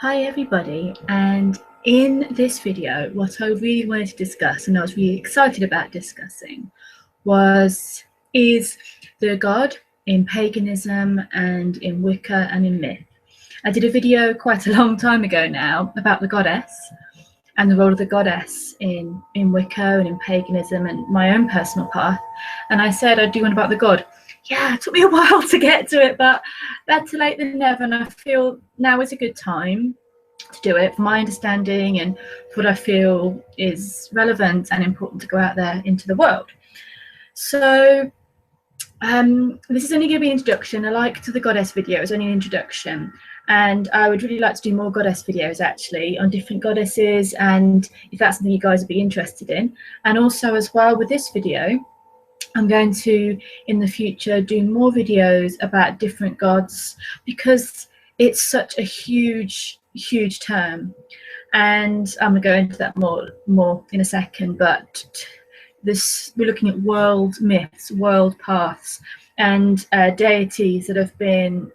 Hi everybody, and in this video what I really wanted to discuss, and I was really excited about discussing, is the god in paganism and in Wicca and in myth. I did a video quite a long time ago now about the goddess and the role of the goddess in Wicca and in paganism and my own personal path, and I said I'd do one about the god. Yeah, it took me a while to get to it, but better late than never, and I feel now is a good time to do it, for my understanding and for what I feel is relevant and important to go out there into the world. So this is only going to be an introduction. I like to the goddess video, it's only an introduction, and I would really like to do more goddess videos actually on different goddesses, and if that's something you guys would be interested in. And also as well with this video, I'm going to in the future do more videos about different gods, because it's such a huge term, and I'm going to go into that more in a second. But we're looking at world myths, world paths, and deities that have been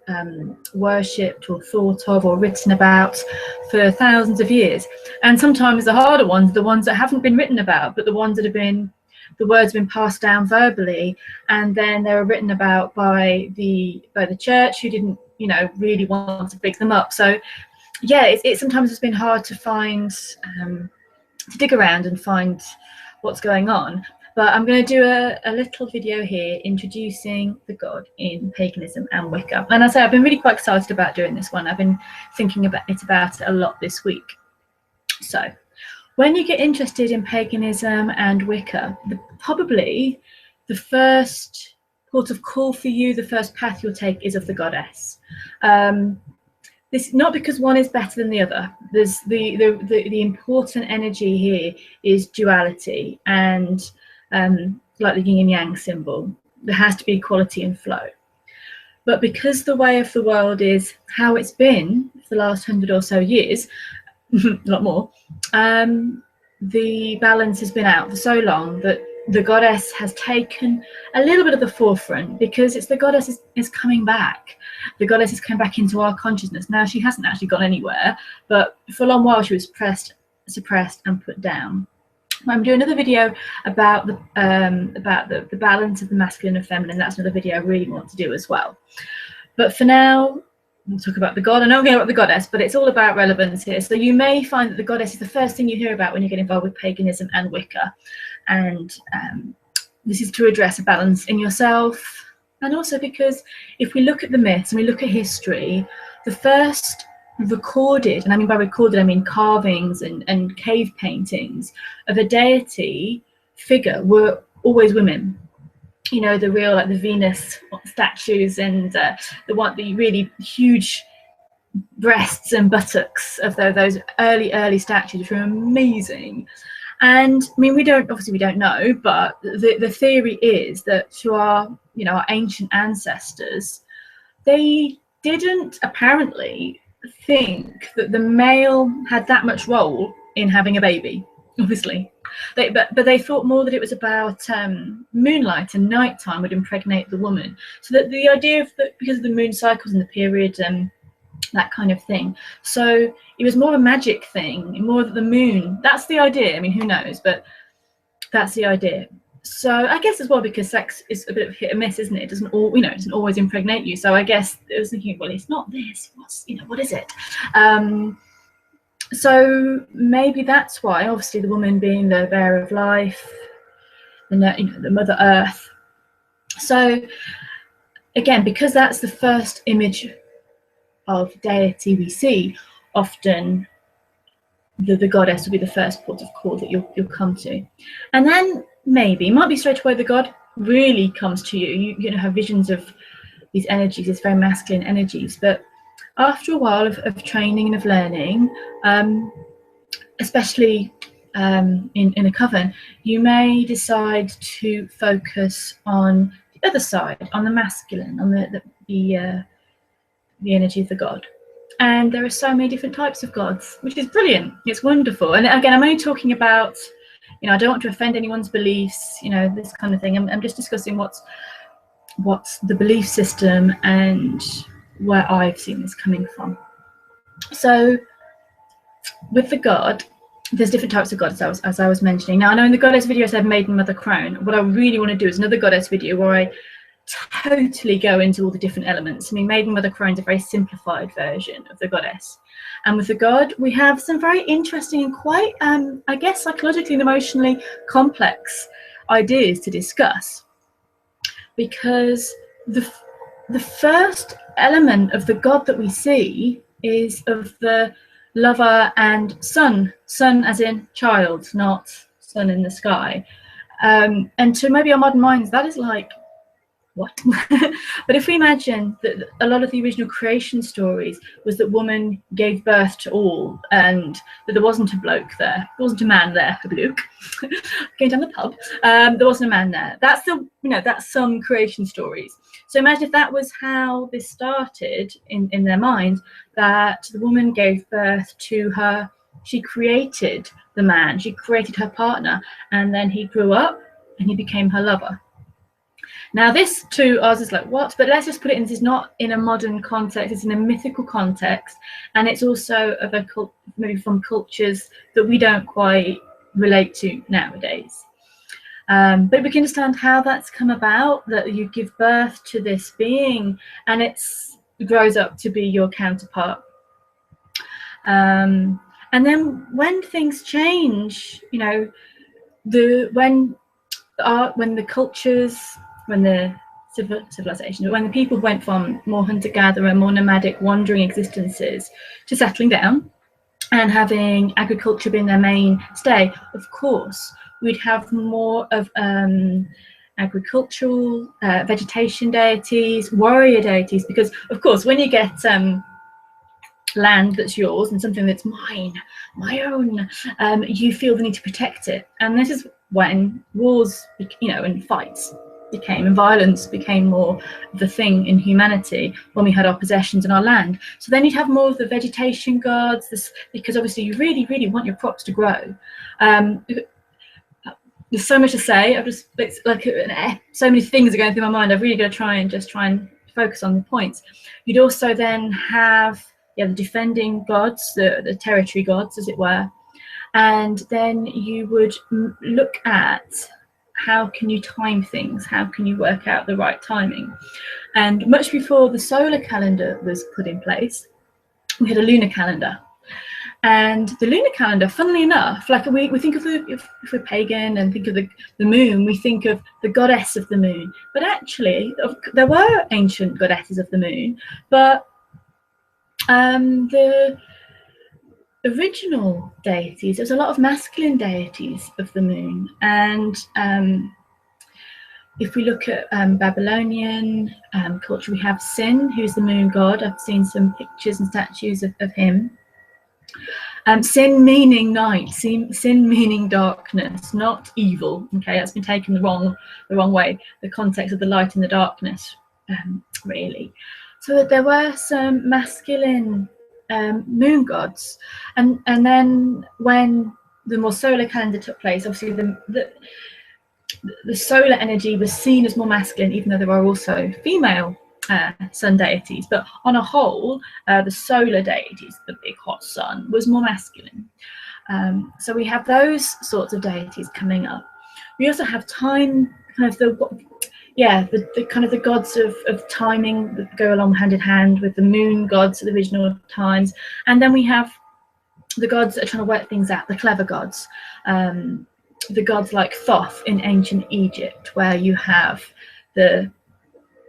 worshipped or thought of or written about for thousands of years. And sometimes the harder ones, the ones that haven't been written about, but the ones that have been, the words have been passed down verbally, and then they were written about by the church, who didn't, you know, really want to pick them up. So yeah, it sometimes has been hard to find, to dig around and find what's going on. But I'm going to do a little video here introducing the god in paganism and Wicca. And I say I've been really quite excited about doing this one. I've been thinking about it a lot this week. So when you get interested in paganism and Wicca, probably the first port of call for you, the first path you'll take is of the goddess. This not because one is better than the other. There's the important energy here is duality, and like the yin and yang symbol, there has to be equality and flow. But because the way of the world is how it's been for the last 100 or so years, a lot more, the balance has been out for so long that the goddess has taken a little bit of the forefront, because it's the goddess is coming back. The goddess is coming back into our consciousness. Now, she hasn't actually gone anywhere, but for a long while she was suppressed and put down. I'm doing another video about the balance of the masculine and feminine. That's another video I really want to do as well. But for now, we'll talk about the god. I know I'm going about the goddess, but it's all about relevance here. So you may find that the goddess is the first thing you hear about when you get involved with paganism and Wicca. And this is to address a balance in yourself. And also because if we look at the myths and we look at history, the first recorded, and I mean by recorded, I mean carvings and cave paintings of a deity figure were always women. You know, the real, like the Venus statues, and the really huge breasts and buttocks of those early statues, which were amazing. And I mean, we don't know, but the theory is that to our ancient ancestors, they didn't apparently think that the male had that much role in having a baby, obviously. But they thought more that it was about moonlight and nighttime would impregnate the woman. So that the idea of that, because of the moon cycles and the period, that kind of thing. So it was more of a magic thing, more that the moon, that's the idea. I mean, who knows, but that's the idea. So I guess as well, because sex is a bit of hit and miss, isn't it? It doesn't always impregnate you. So I guess I was thinking, well, it's not this. What is it? So maybe that's why, obviously, the woman being the bearer of life, the Mother Earth. So again, because that's the first image of deity we see, often the goddess will be the first port of call that you'll come to. And then maybe, it might be straight away the god really comes to you. You have visions of these energies, these very masculine energies, but after a while of training and of learning, especially in a coven, you may decide to focus on the other side, on the masculine, on the energy of the god. And there are so many different types of gods, which is brilliant. It's wonderful. And again, I'm only talking about, I don't want to offend anyone's beliefs, this kind of thing. I'm just discussing what's the belief system and where I've seen this coming from. So with the god, there's different types of gods, as I was mentioning. Now, I know in the goddess video I said maiden, mother, crone. What I really want to do is another goddess video where I totally go into all the different elements. I mean, maiden, mother, crone is a very simplified version of the goddess. And with the god, we have some very interesting and quite, I guess, psychologically and emotionally complex ideas to discuss. Because the first element of the god that we see is of the lover and sun as in child, not sun in the sky. And to maybe our modern minds, that is like, what? But if we imagine that a lot of the original creation stories was that woman gave birth to all, and that there wasn't a bloke there, there wasn't a man there, a bloke going down the pub, there wasn't a man there. That's the, that's some creation stories. So imagine if that was how this started in their mind, that the woman gave birth to her, she created the man, she created her partner, and then he grew up and he became her lover. Now, this to us is like, what? But let's just put it in, this is not in a modern context, it's in a mythical context, and it's also of a maybe from cultures that we don't quite relate to nowadays. But we can understand how that's come about, that you give birth to this being and it grows up to be your counterpart. And then when things change, when the cultures, when the civilization, when the people went from more hunter-gatherer, more nomadic, wandering existences to settling down and having agriculture being their mainstay, of course, we'd have more of agricultural, vegetation deities, warrior deities, because, of course, when you get land that's yours and something that's mine, my own, you feel the need to protect it. And this is when wars, and fights became, and violence became more the thing in humanity, when we had our possessions and our land. So then you'd have more of the vegetation gods, because obviously you really, really want your crops to grow. There's so much to say. It's like so many things are going through my mind. I've really got to try and focus on the points. You'd also then have the defending gods, the territory gods, as it were. And then you would look at how can you time things? How can you work out the right timing? And much before the solar calendar was put in place, we had a lunar calendar. And the lunar calendar, funnily enough, like we think of if we're pagan and think of the moon, we think of the goddess of the moon. But actually, there were ancient goddesses of the moon, but the original deities, there's a lot of masculine deities of the moon. And if we look at Babylonian culture, we have Sin, who's the moon god. I've seen some pictures and statues of him. Sin meaning night, sin meaning darkness, not evil. Okay, that's been taken the wrong way. The context of the light and the darkness, really. So there were some masculine moon gods, and then when the more solar calendar took place, obviously the solar energy was seen as more masculine, even though there are also female sun deities. But on a whole, the solar deities, the big hot sun, was more masculine. So we have those sorts of deities coming up. We also have time, kind of the kind of the gods of timing that go along hand in hand with the moon gods of the original times. And then we have the gods that are trying to work things out, the clever gods. The gods like Thoth in ancient Egypt, where you have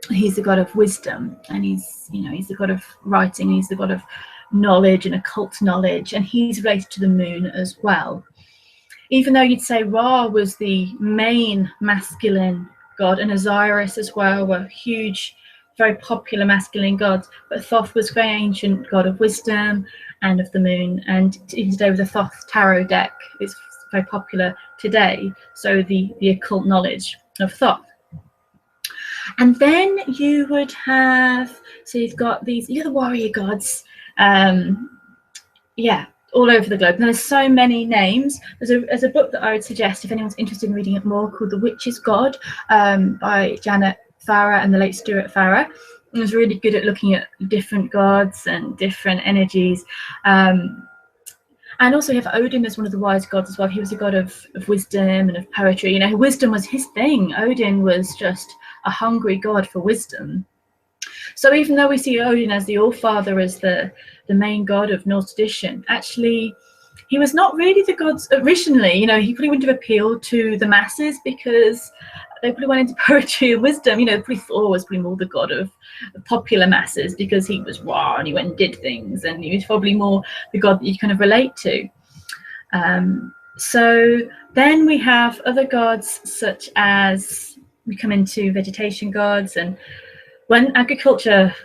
he's the god of wisdom, and he's the god of writing, he's the god of knowledge and occult knowledge, and he's related to the moon as well. Even though you'd say Ra was the main masculine god, and Osiris as well were huge, very popular masculine gods, but Thoth was a very ancient god of wisdom and of the moon. And even today with the Thoth tarot deck, it's very popular today, so the occult knowledge of Thoth. And then you would have, so you've got the warrior gods, all over the globe. And there's so many names. There's a book that I would suggest if anyone's interested in reading it more, called The Witch's God, by Janet Farah and the late Stuart Farah. It was really good at looking at different gods and different energies. And also you have Odin as one of the wise gods as well. He was a god of wisdom and of poetry. You know, wisdom was his thing. Odin was just a hungry god for wisdom. So even though we see Odin as the All-Father, as the main god of Norse tradition, actually he was not really the gods originally. You know, he probably wouldn't have appealed to the masses because they probably went into poetry and wisdom. You know, probably Thor was probably more the god of popular masses because he was raw and he went and did things, and he was probably more the god that you kind of relate to. So then we have other gods, such as we come into vegetation gods, and when agriculture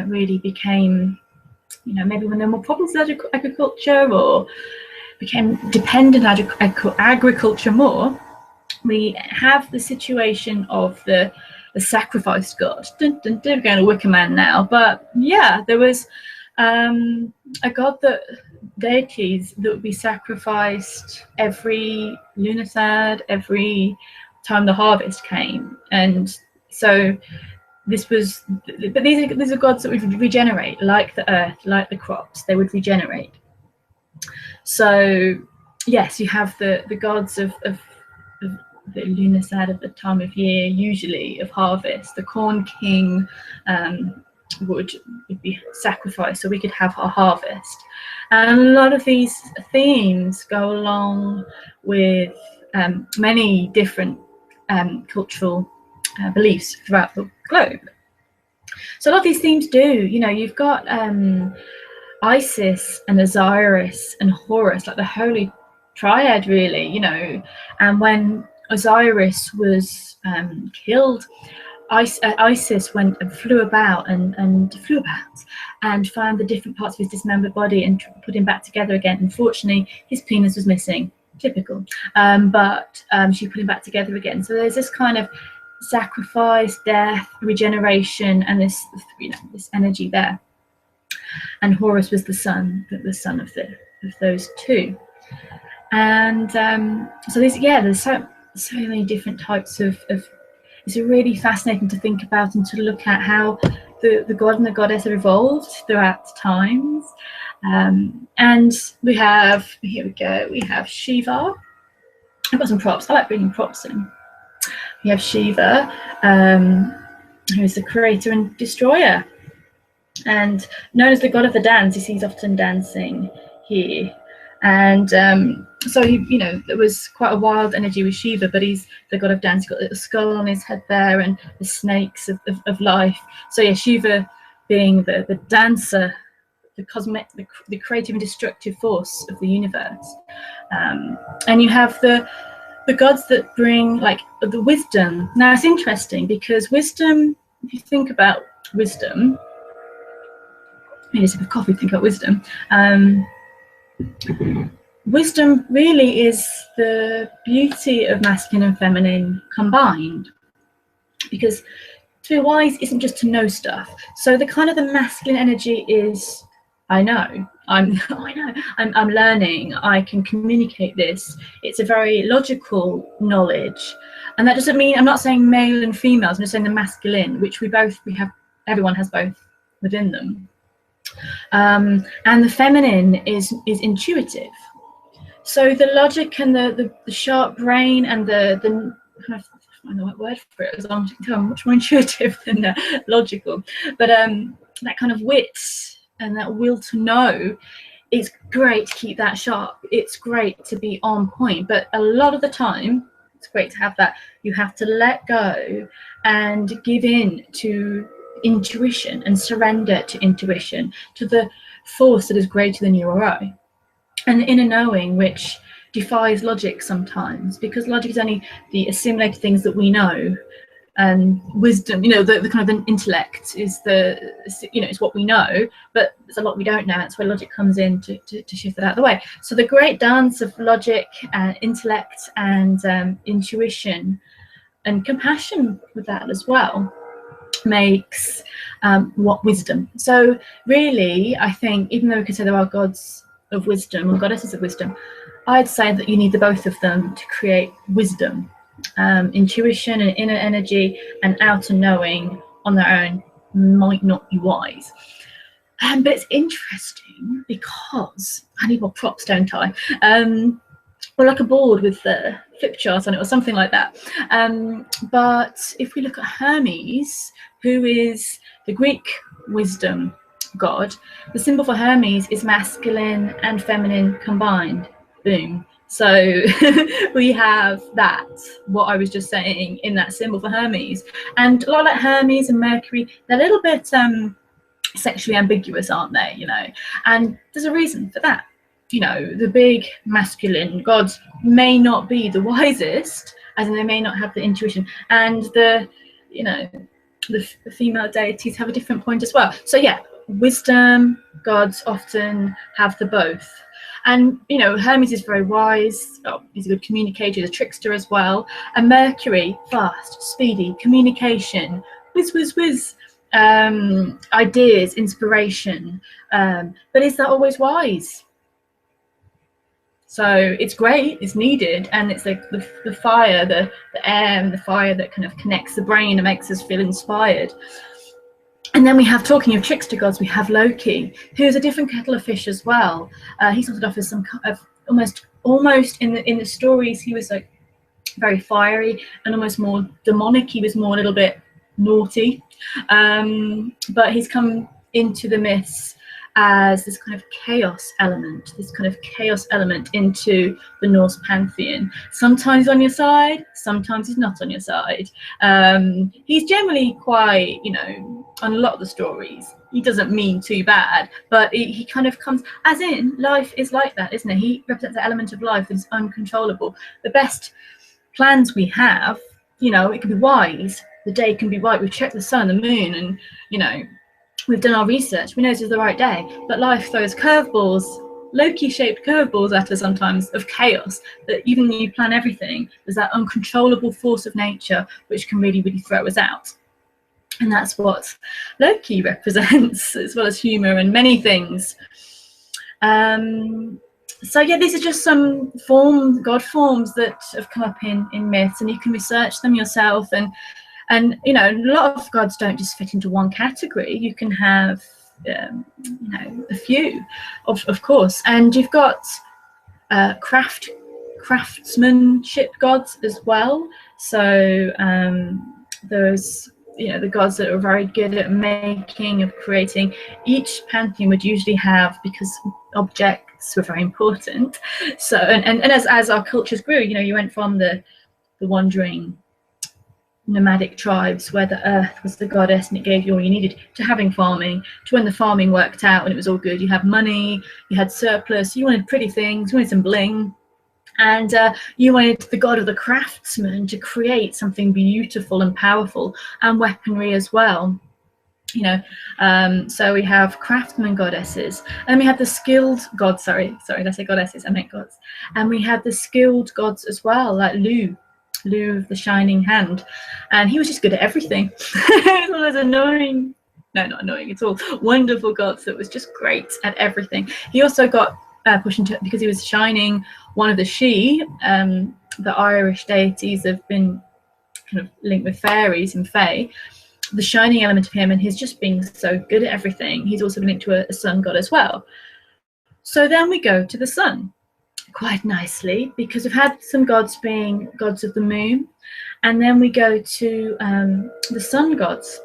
really became, you know, maybe when there were more problems with agriculture or became dependent on agriculture more, we have the situation of the sacrifice god. Dun, dun, dun, we're going to Wicca Man now, but yeah, there was a god, that deities that would be sacrificed every lunasad, every time the harvest came. And so this was, but these are gods that would regenerate, like the earth, like the crops, they would regenerate. So yes, you have the gods of the lunasad of the time of year, usually of harvest. The corn king would be sacrificed so we could have our harvest. And a lot of these themes go along with many different cultural beliefs throughout the globe. So a lot of these themes do, you know, you've got Isis and Osiris and Horus, like the holy triad, really, you know. And when Osiris was killed, Isis went and flew about and found the different parts of his dismembered body and put him back together again. Unfortunately, his penis was missing, typical, but she put him back together again. So there's this kind of sacrifice, death, regeneration, and this, you know, this energy there. And Horus was the son of those two. And so there's so many different types of it's really fascinating to think about and to look at how the god and the goddess have evolved throughout times. And we have, here we go, we have Shiva. I've got some props, I like bringing props in. We have Shiva, who is the creator and destroyer, and known as the god of the dance. He's often dancing here. And so you know, there was quite a wild energy with Shiva, but he's the god of dance. He's got a little skull on his head there, and the snakes of life. So yeah, Shiva being the dancer, the cosmic, the creative and destructive force of the universe. And you have the gods that bring like the wisdom. Now it's interesting because wisdom, if you think about wisdom, maybe a sip of coffee, think about wisdom. Wisdom really is the beauty of masculine and feminine combined, because to be wise isn't just to know stuff. So the kind of the masculine energy is, I know, I'm learning, I can communicate this. It's a very logical knowledge, and that doesn't mean, I'm not saying male and females, I'm just saying the masculine, which we have, everyone has both within them. And the feminine is intuitive. So the logic and the sharp brain and the kind of, I don't know what word for it, because I'm much more intuitive than logical, but that kind of wit and that will to know, it's great to keep that sharp. It's great to be on point, but a lot of the time, it's great to have that. You have to let go and give in to intuition and surrender to intuition, to the force that is greater than you or I, and the inner knowing, which defies logic sometimes, because logic is only the assimilated things that we know, and wisdom, you know, the kind of the intellect is the, you know, it's what we know, but there's a lot we don't know. That's where logic comes in to shift that out of the way. So the great dance of logic and intellect and intuition and compassion with that as well makes what wisdom. So really, I think, even though we could say there are gods of wisdom or goddesses of wisdom, I'd say that you need the both of them to create wisdom. Intuition and inner energy and outer knowing on their own might not be wise. But it's interesting because I need more props, don't I? Or like a board with the flip chart on it or something like that. But if we look at Hermes, who is the Greek wisdom god, the symbol for Hermes is masculine and feminine combined. Boom. So we have that, what I was just saying, in that symbol for Hermes. And a lot like Hermes and Mercury, they're a little bit sexually ambiguous, aren't they? You know, and there's a reason for that. You know, the big masculine gods may not be the wisest, as in they may not have the intuition, and the, you know, the female deities have a different point as well. So yeah, wisdom gods often have the both. And you know, Hermes is very wise. Oh, he's a good communicator, he's a trickster as well. And Mercury, fast, speedy, communication, whiz, whiz, whiz. Ideas, inspiration, but is that always wise? So it's great, it's needed, and it's like the fire, the air and the fire that kind of connects the brain and makes us feel inspired. And then we have, talking of trickster gods, we have Loki, who's a different kettle of fish as well. He started off as some kind of almost in the stories, he was like very fiery and almost more demonic. He was more a little bit naughty, but he's come into the myths as this kind of chaos element into the Norse pantheon. Sometimes he's on your side, sometimes he's not on your side. He's generally quite, you know, on a lot of the stories, he doesn't mean too bad, but he kind of comes, as in, life is like that, isn't it? He represents the element of life that is uncontrollable. The best plans we have, you know, it can be wise, the day can be right, we've checked the sun, the moon, and, you know, we've done our research, we know this is the right day, but life throws curveballs, Loki-shaped curveballs at us sometimes, of chaos, that even when you plan everything, there's that uncontrollable force of nature which can really, really throw us out. And that's what Loki represents, as well as humour and many things. So yeah, these are just some god forms that have come up in myths, and you can research them yourself. And you know, a lot of gods don't just fit into one category. You can have you know, a few, of course. And you've got craftsmanship gods as well. So there's, you know, the gods that are very good at making, of creating. Each pantheon would usually have, because objects were very important. So and as our cultures grew, you know, you went from the wandering nomadic tribes where the earth was the goddess and it gave you all you needed, to having farming, to when the farming worked out and it was all good, you had money, you had surplus, you wanted pretty things, you wanted some bling, and you wanted the god of the craftsman to create something beautiful and powerful, and weaponry as well. You know, so we have craftsman goddesses, and we have the skilled gods, sorry did I say goddesses, I meant gods, and we had the skilled gods as well, like Lu of the shining hand, and he was just good at everything. It was one of those annoying, no, not annoying at all, wonderful gods that was just great at everything. He also got pushed into, because he was shining one of the the Irish deities have been kind of linked with fairies and fae, the shining element of him, and his just being so good at everything, he's also been linked to a sun god as well. So then we go to the sun, quite nicely, because we've had some gods being gods of the moon, and then we go to the sun gods,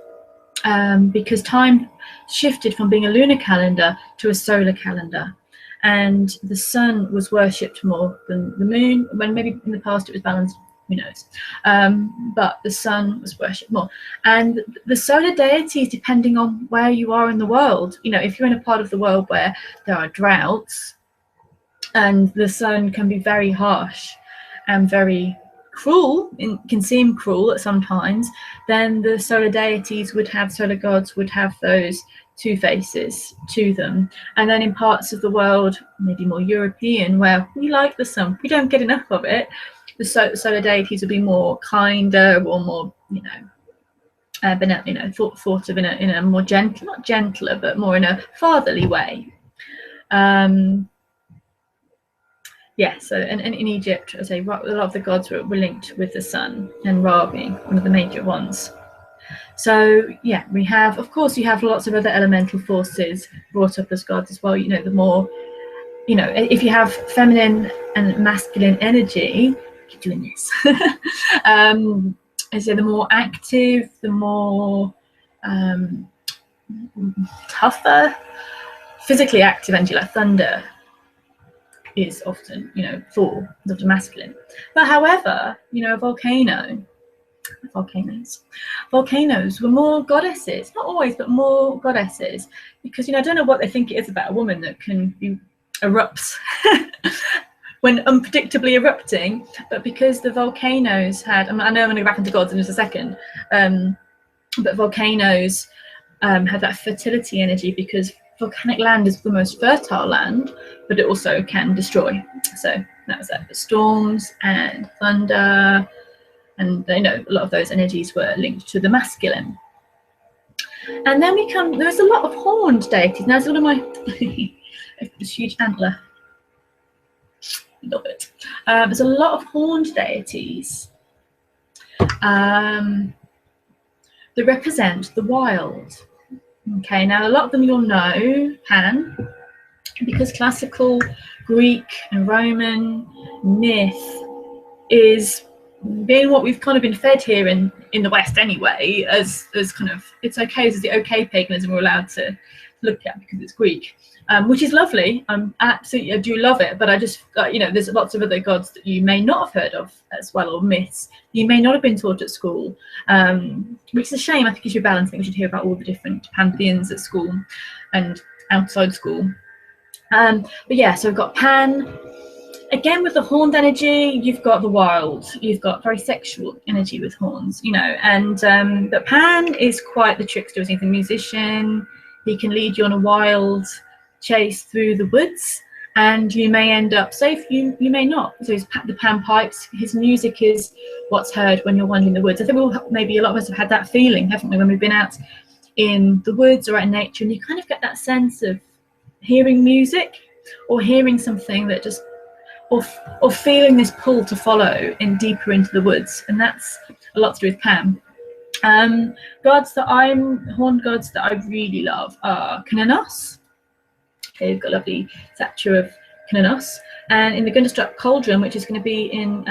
because time shifted from being a lunar calendar to a solar calendar, and the sun was worshipped more than the moon, when maybe in the past it was balanced, who knows, but the sun was worshipped more. And the solar deities, depending on where you are in the world, you know, if you're in a part of the world where there are droughts and the sun can be very harsh and very cruel, can seem cruel at sometimes, then the solar deities would have, solar gods would have those two faces to them. And then in parts of the world, maybe more European, where we like the sun, we don't get enough of it, the solar deities would be more kinder, or more, you know, thought of in a more gentle, not gentler, but more in a fatherly way. Yeah, so and in Egypt, I say, a lot of the gods were linked with the sun, and Ra being one of the major ones. So yeah, we have, of course, you have lots of other elemental forces brought up as gods as well. You know, the more, you know, if you have feminine and masculine energy, keep doing this. I say the more active, the more tougher, physically active energy, like thunder, is often, you know, Thor, the masculine. But however, you know, volcanoes were more goddesses, not always, but more goddesses, because, you know, I don't know what they think it is about a woman that can be erupts when unpredictably erupting, but because the volcanoes had, I know I'm going to go back into gods in just a second, but volcanoes have that fertility energy, because volcanic land is the most fertile land, but it also can destroy. So that was that. Storms and thunder, and you know, a lot of those energies were linked to the masculine. And then there's a lot of horned deities. Now, it's one of my this huge antler. Love it. There's a lot of horned deities that represent the wild. Okay, now a lot of them you'll know, Pan, because classical Greek and Roman myth is being what we've kind of been fed here in the West anyway, as kind of, it's okay, this is the okay paganism we're allowed to look at because it's Greek, which is lovely. Absolutely, I do love it, but I just, you know, there's lots of other gods that you may not have heard of as well, or myths you may not have been taught at school, which is a shame. I think you should balance it. We should hear about all the different pantheons at school and outside school. But yeah, so we've got Pan. Again, with the horned energy, you've got the wild. You've got very sexual energy with horns, you know. And but Pan is quite the trickster. He's a musician. He can lead you on a wild chase through the woods, and you may end up safe. You may not. So the Pan pipes. His music is what's heard when you're wandering the woods. I think maybe a lot of us have had that feeling, haven't we, when we've been out in the woods or out in nature, and you kind of get that sense of hearing music or hearing something that just, or feeling this pull to follow in deeper into the woods, and that's a lot to do with Pan. Horned gods that I really love are Cananos. Okay, we've got a lovely statue of Cananos, and in the Gunderstruck Cauldron, which is going to be in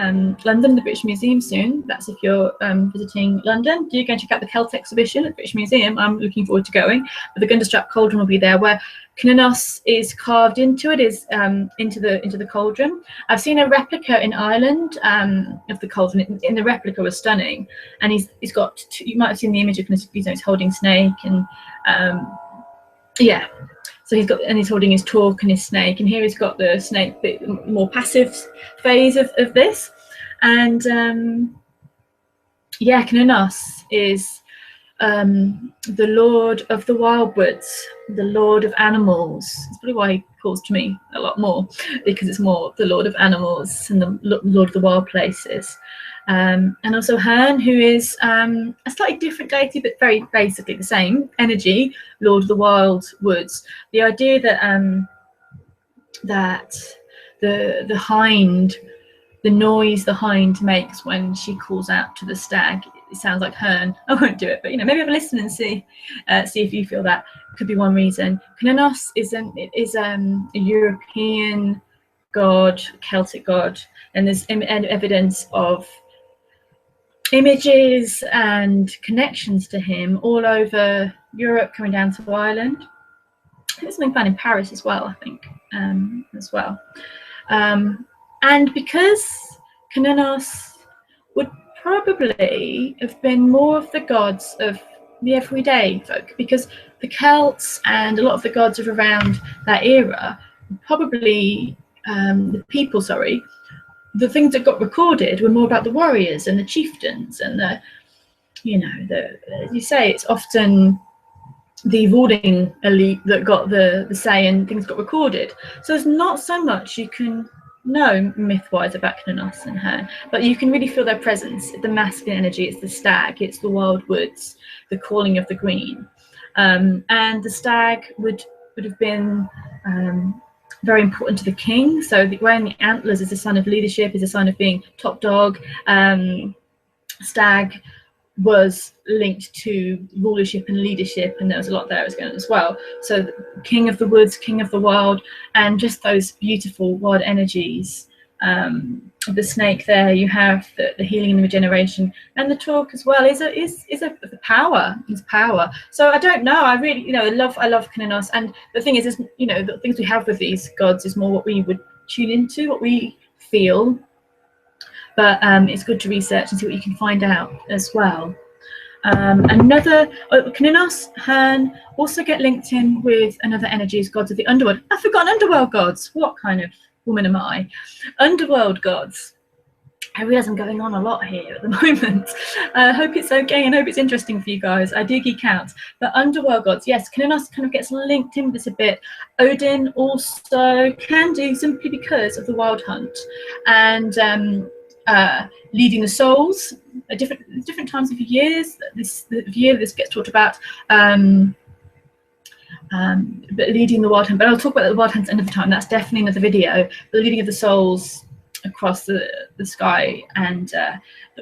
London, the British Museum soon. That's if you're visiting London, do go and check out the Celt exhibition at the British Museum. I'm looking forward to going. But the Gunderstruck Cauldron will be there, where Cananos is carved into it, is into the cauldron. I've seen a replica in Ireland of the cauldron. In the replica was stunning, and he's got you might have seen the image of, you know, he's holding snake, and yeah. So he's holding his torque and his snake, and here he's got the snake, bit more passive phase of this. And yeah, Cananos is the lord of the wild woods, the lord of animals. That's probably why he calls to me a lot more, because it's more the lord of animals and the lord of the wild places. And also Herne, who is a slightly different deity, but very basically the same energy, lord of the wild woods. The idea that that the hind, the noise the hind makes when she calls out to the stag, it sounds like Herne. I won't do it, but you know, maybe have a listen and see if you feel that. Could be one reason. Cananos is a European god, Celtic god, and there's evidence of images and connections to him all over Europe, coming down to Ireland. There's something found in Paris as well, I think, as well. And because Cananos would probably have been more of the gods of the everyday folk, because the Celts and a lot of the gods of around that era, probably the things that got recorded were more about the warriors and the chieftains and the, you know, as you say, it's often the ruling elite that got the say and things got recorded. So there's not so much you can know myth-wise about Cananos and Herne, but you can really feel their presence. The masculine energy, it's the stag, it's the wild woods, the calling of the green. And the stag would have been very important to the king. So wearing the antlers is a sign of leadership, is a sign of being top dog. Stag was linked to rulership and leadership, and there was a lot there was going on as well. So king of the woods, king of the wild, and just those beautiful wild energies. The snake there, you have the healing and the regeneration, and the talk as well is a power. Is power. So I don't know. I really, I love Kinanos, and the thing is, the things we have with these gods is more what we would tune into, what we feel. But it's good to research and see what you can find out as well. Kinanos can also get linked in with another energies, gods of the underworld. I've forgotten underworld gods. What kind of woman am I? Underworld gods. I realise I'm going on a lot here at the moment. I hope it's okay and hope it's interesting for you guys. I do geek out. But underworld gods, yes, Kinanos kind of gets linked in with this a bit. Odin also can do, simply because of the wild hunt and leading the souls at different times of years. This gets talked about. But leading the wild hunt, but I'll talk about the wild hunt another time. That's definitely another video. The leading of the souls across the sky, and the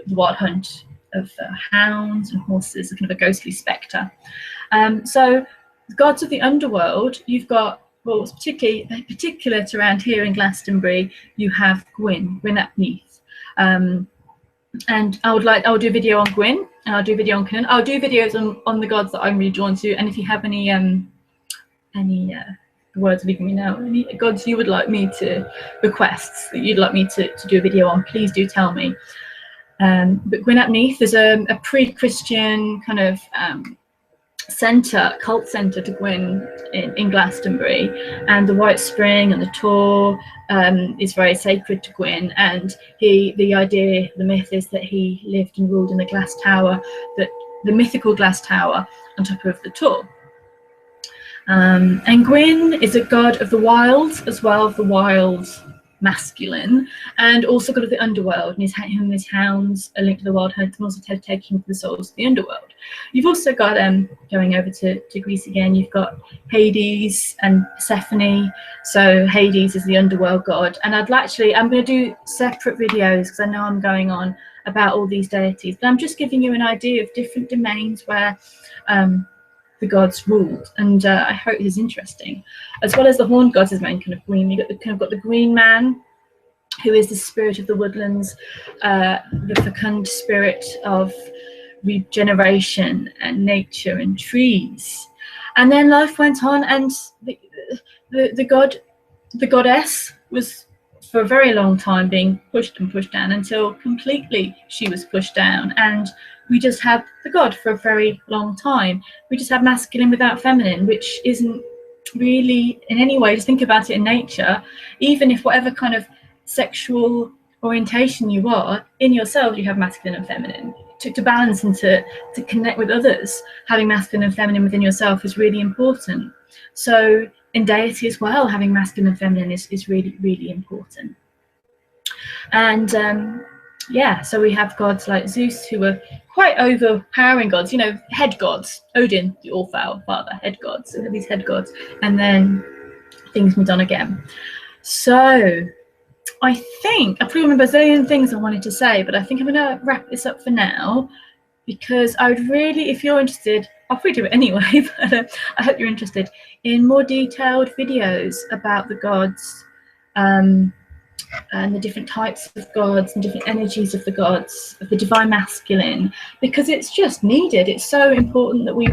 wild hunt of hounds and horses, kind of a ghostly spectre. So the gods of the underworld, you've got, well, what's particular to around here in Glastonbury, you have Gwyn ap Nuith. And I'll do a video on Gwyn, and I'll do a video on Cynan. I'll do videos on the gods that I'm really drawn to, and if you have any words leaving me now, any gods you would like me to requests that you'd like me to do a video on, please do tell me. But Gwyn ap Nuith is a pre-Christian kind of cult centre to Gwyn in Glastonbury, and the White Spring and the Tor is very sacred to Gwyn, and the myth is that he lived and ruled in the glass tower, the mythical glass tower on top of the Tor. And Gwyn is a god of the wild as well, of the wild masculine, and also god of the underworld, and him and his hounds are linked to the wild hunt, and also taking the souls of the underworld. You've also got, going over to Greece again, you've got Hades and Persephone. So Hades is the underworld god, and I'm going to do separate videos because I know I'm going on about all these deities, but I'm just giving you an idea of different domains where the gods ruled, and I hope this is interesting. As well as the horned gods as main kind of green, you've got the green man, who is the spirit of the woodlands, the fecund spirit of regeneration and nature and trees. And then life went on, and the goddess was for a very long time being pushed down, until completely she was pushed down, and we just had the god for a very long time. We just had masculine without feminine, which isn't really in any way, just think about it in nature, even if whatever kind of sexual orientation you are, in yourself you have masculine and feminine. To balance and to connect with others, having masculine and feminine within yourself is really important. So in deity as well, having masculine and feminine is really, really important. And so we have gods like Zeus, who are quite overpowering gods, head gods. Odin, the all-father, head gods, so these head gods, and then things moved on again. So I think I probably remember a zillion things I wanted to say, but I think I'm going to wrap this up for now, because I would really, if you're interested, I'll probably do it anyway, but I hope you're interested in more detailed videos about the gods, and the different types of gods and different energies of the gods, of the divine masculine, because it's just needed. It's so important that we